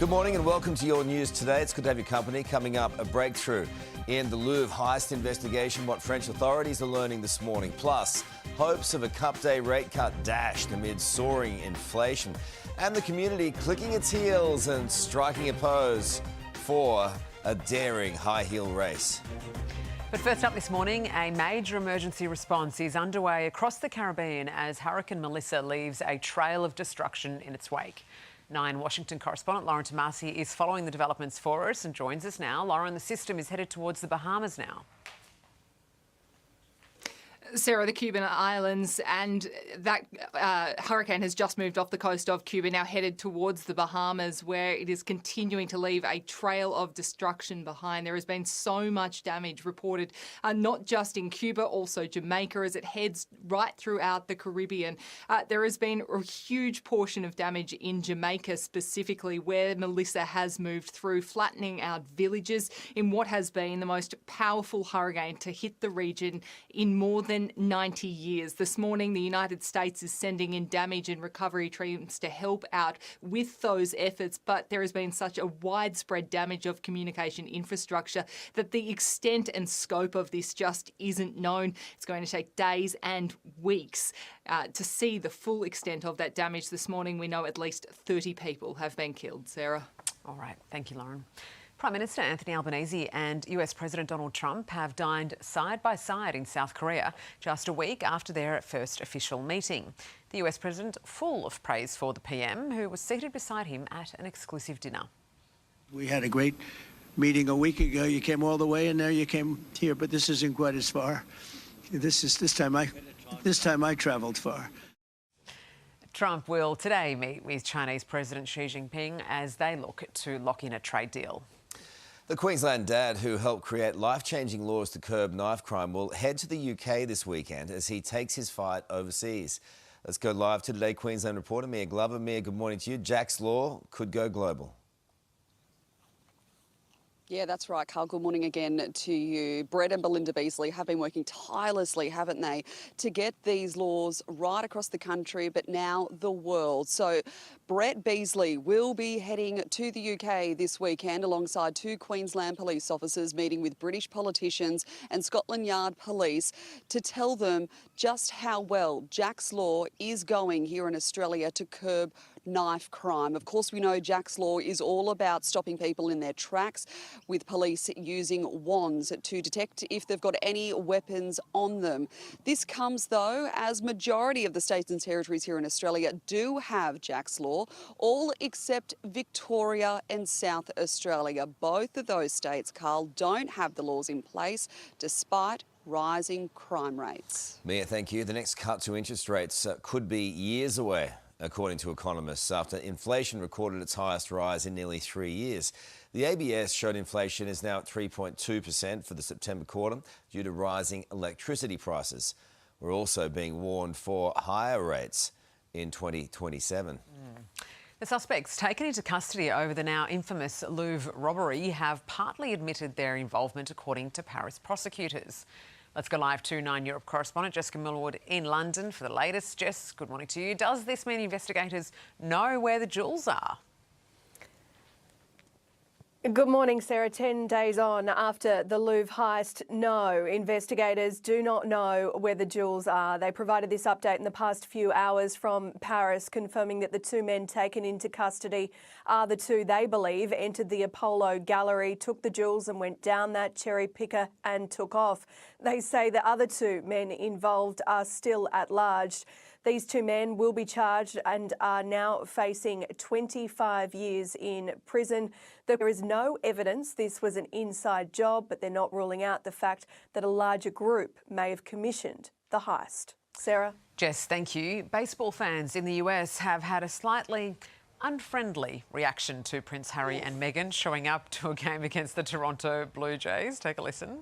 Good morning and welcome to your news today. It's good to have your company. Coming up, a breakthrough in the Louvre heist investigation, what French authorities are learning this morning. Plus, hopes of a Cup Day rate cut dashed amid soaring inflation. And the community clicking its heels and striking a pose for a daring high heel race. But first up this morning, a major emergency response is underway across the Caribbean as Hurricane Melissa leaves a trail of destruction in its wake. 9 Washington correspondent Lauren Tomasi is following the developments for us and joins us now. Lauren, the system is headed towards the Bahamas now. Sarah, the Cuban islands, and that hurricane has just moved off the coast of Cuba, now headed towards the Bahamas, where it is continuing to leave a trail of destruction behind. There has been so much damage reported, not just in Cuba, also Jamaica, as it heads right throughout the Caribbean. There has been a huge portion of damage in Jamaica specifically, where Melissa has moved through, flattening out villages in what has been the most powerful hurricane to hit the region in more than 90 years. This morning, the United States is sending in damage and recovery teams to help out with those efforts, but there has been such a widespread damage of communication infrastructure that the extent and scope of this just isn't known. It's going to take days and weeks to see the full extent of that damage. This morning, we know at least 30 people have been killed. Sarah. All right. Thank you, Lauren. Prime Minister Anthony Albanese and US President Donald Trump have dined side by side in South Korea just a week after their first official meeting. The US President full of praise for the PM, who was seated beside him at an exclusive dinner. We had a great meeting a week ago. You came all the way and now you came here, but this isn't quite as far. This time I traveled far. Trump will today meet with Chinese President Xi Jinping as they look to lock in a trade deal. The Queensland dad who helped create life-changing laws to curb knife crime will head to the UK this weekend as he takes his fight overseas. Let's go live to Today Queensland reporter Mia Glover. Mia, good morning to you. Jack's Law could go global. Yeah, that's right, Carl. Good morning again to you. Brett and Belinda Beasley have been working tirelessly, haven't they, to get these laws right across the country, but now the world. So Brett Beasley will be heading to the UK this weekend alongside 2 Queensland police officers, meeting with British politicians and Scotland Yard police to tell them just how well Jack's Law is going here in Australia to curb knife crime. Of course, we know Jack's Law is all about stopping people in their tracks, with police using wands to detect if they've got any weapons on them. This comes, though, as majority of the states and territories here in Australia do have Jack's Law, all except Victoria and South Australia. Both of those states, Carl, don't have the laws in place despite rising crime rates. Mia, thank you. The next cut to interest rates could be years away, according to economists, after inflation recorded its highest rise in nearly 3 years. The ABS showed inflation is now at 3.2% for the September quarter due to rising electricity prices. We're also being warned for higher rates in 2027. The suspects taken into custody over the now infamous Louvre robbery have partly admitted their involvement, according to Paris prosecutors. Let's go live to 9 Europe correspondent Jessica Millwood in London for the latest. Jess, good morning to you. Does this mean investigators know where the jewels are? Good morning, Sarah. 10 days on after the Louvre heist, no, investigators do not know where the jewels are. They provided this update in the past few hours from Paris, confirming that the 2 men taken into custody are the 2 they believe entered the Apollo Gallery, took the jewels and went down that cherry picker and took off. They say the other 2 men involved are still at large. These 2 men will be charged and are now facing 25 years in prison. There is no evidence this was an inside job, but they're not ruling out the fact that a larger group may have commissioned the heist. Sarah? Jess, thank you. Baseball fans in the US have had a slightly unfriendly reaction to Prince Harry and Meghan showing up to a game against the Toronto Blue Jays. Take a listen.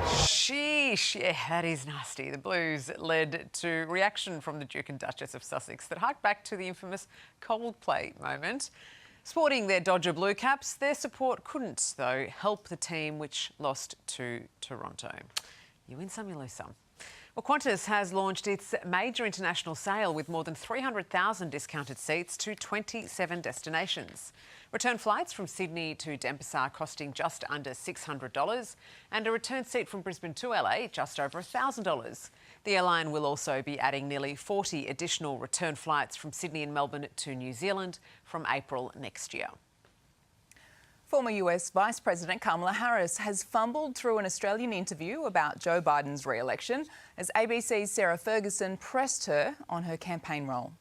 Sheesh, yeah, that is nasty. The Blues led to reaction from the Duke and Duchess of Sussex that harked back to the infamous Coldplay moment. Sporting their Dodger blue caps, their support couldn't, though, help the team which lost to Toronto. You win some, you lose some. Well, Qantas has launched its major international sale with more than 300,000 discounted seats to 27 destinations. Return flights from Sydney to Denpasar costing just under $600 and a return seat from Brisbane to LA just over $1,000. The airline will also be adding nearly 40 additional return flights from Sydney and Melbourne to New Zealand from April next year. Former US Vice President Kamala Harris has fumbled through an Australian interview about Joe Biden's re-election as ABC's Sarah Ferguson pressed her on her campaign role.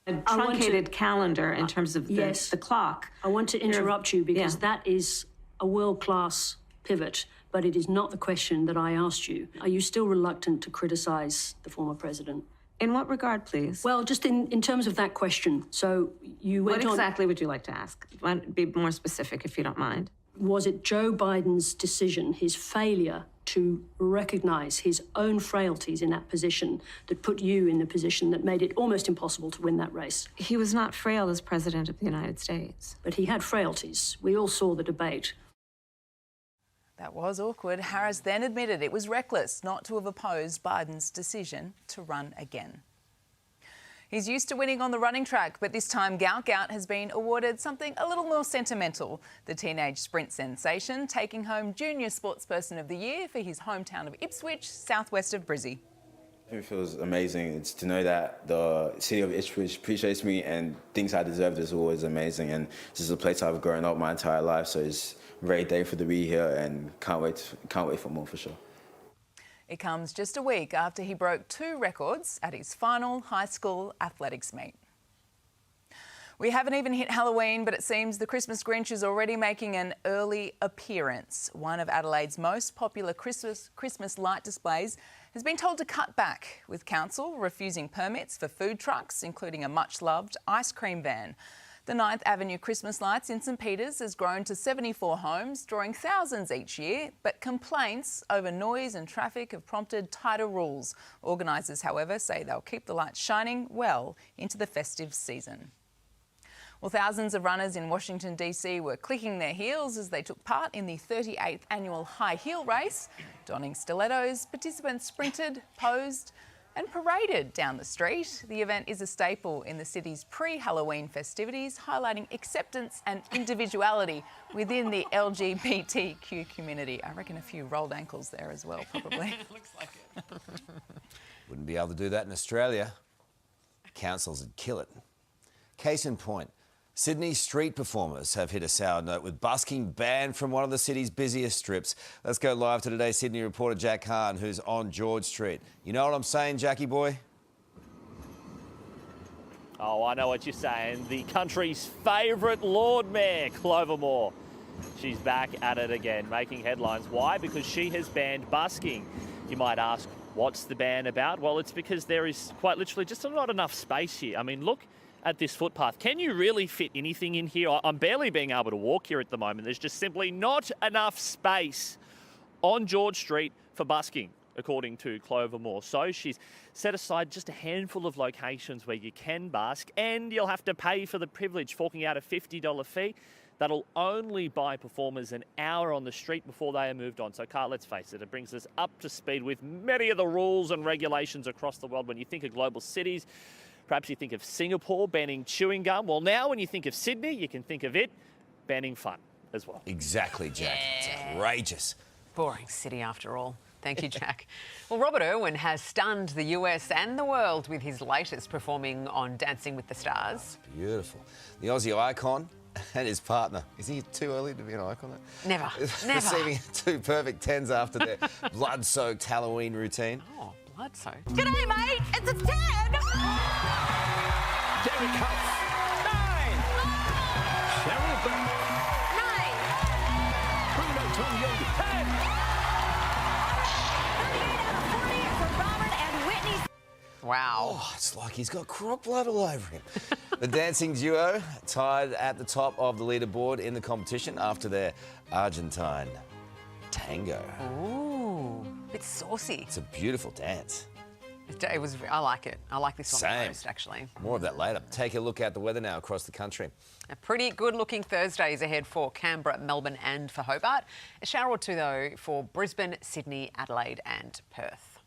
A truncated calendar in terms of the clock. I want to interrupt you because that is a world-class pivot, but it is not the question that I asked you. Are you still reluctant to criticise the former president? In what regard, please? Well, just in terms of that question. So you went on... What exactly would you like to ask? Be more specific, if you don't mind. Was it Joe Biden's decision, his failure to recognise his own frailties in that position that put you in the position that made it almost impossible to win that race? He was not frail as President of the United States. But he had frailties. We all saw the debate. That was awkward. Harris then admitted it was reckless not to have opposed Biden's decision to run again. He's used to winning on the running track, but this time Gout Gout has been awarded something a little more sentimental. The teenage sprint sensation taking home Junior Sportsperson of the Year for his hometown of Ipswich, southwest of Brizzy. It feels amazing. It's to know that the city of Ipswich appreciates me and thinks I deserve this award is amazing. And this is a place I've grown up my entire life, so it's a very thankful to be here and can't wait for more for sure. It comes just a week after he broke 2 records at his final high school athletics meet. We haven't even hit Halloween, but it seems the Christmas Grinch is already making an early appearance. One of Adelaide's most popular Christmas light displays has been told to cut back, with council refusing permits for food trucks, including a much-loved ice cream van. The 9th Avenue Christmas lights in St Peters has grown to 74 homes, drawing thousands each year, but complaints over noise and traffic have prompted tighter rules. Organisers, however, say they'll keep the lights shining well into the festive season. Well, thousands of runners in Washington, D.C. were clicking their heels as they took part in the 38th annual high heel race. Donning stilettos, participants sprinted, posed and paraded down the street. The event is a staple in the city's pre-Halloween festivities, highlighting acceptance and individuality within the LGBTQ community. I reckon a few rolled ankles there as well, probably. Looks like it. Wouldn't be able to do that in Australia. Councils would kill it. Case in point, Sydney street performers have hit a sour note with busking banned from one of the city's busiest strips. Let's go live to today's Sydney reporter Jack Hahn, who's on George Street. You know what I'm saying, Jackie boy? Oh, I know what you're saying. The country's favourite Lord Mayor, Clover Moore. She's back at it again, making headlines. Why? Because she has banned busking. You might ask, what's the ban about? Well, it's because there is quite literally just not enough space here. I mean, look at this footpath. Can you really fit anything in here? I'm barely being able to walk here at the moment. There's just simply not enough space on George Street for busking, according to Clover Moore. So she's set aside just a handful of locations where you can busk, and you'll have to pay for the privilege, forking out a $50 fee. That'll only buy performers an hour on the street before they are moved on. So, Carl, let's face it, it brings us up to speed with many of the rules and regulations across the world. When you think of global cities, perhaps you think of Singapore banning chewing gum. Well, now when you think of Sydney, you can think of it banning fun as well. Exactly, Jack. It's outrageous. Boring city after all. Thank you, Jack. Well, Robert Irwin has stunned the US and the world with his latest performing on Dancing with the Stars. Beautiful. The Aussie icon and his partner. Is he too early to be an icon? Never. Receiving 2 perfect 10s after their blood-soaked Halloween routine. Oh, blood soaked. G'day, mate. It's a 10. Jerry Cuff. 9. Cheryl Burke. 9. Bruno Tonyogi. 10. 38 out of 40 for Robert and Whitney. Wow. Oh, it's like he's got crop blood all over him. The dancing duo tied at the top of the leaderboard in the competition after their Argentine tango. Ooh, bit saucy. It's a beautiful dance. I like it. I like this one Same. the most, actually. More of that later. Take a look at the weather now across the country. A pretty good-looking Thursdays ahead for Canberra, Melbourne and for Hobart. A shower or two, though, for Brisbane, Sydney, Adelaide and Perth.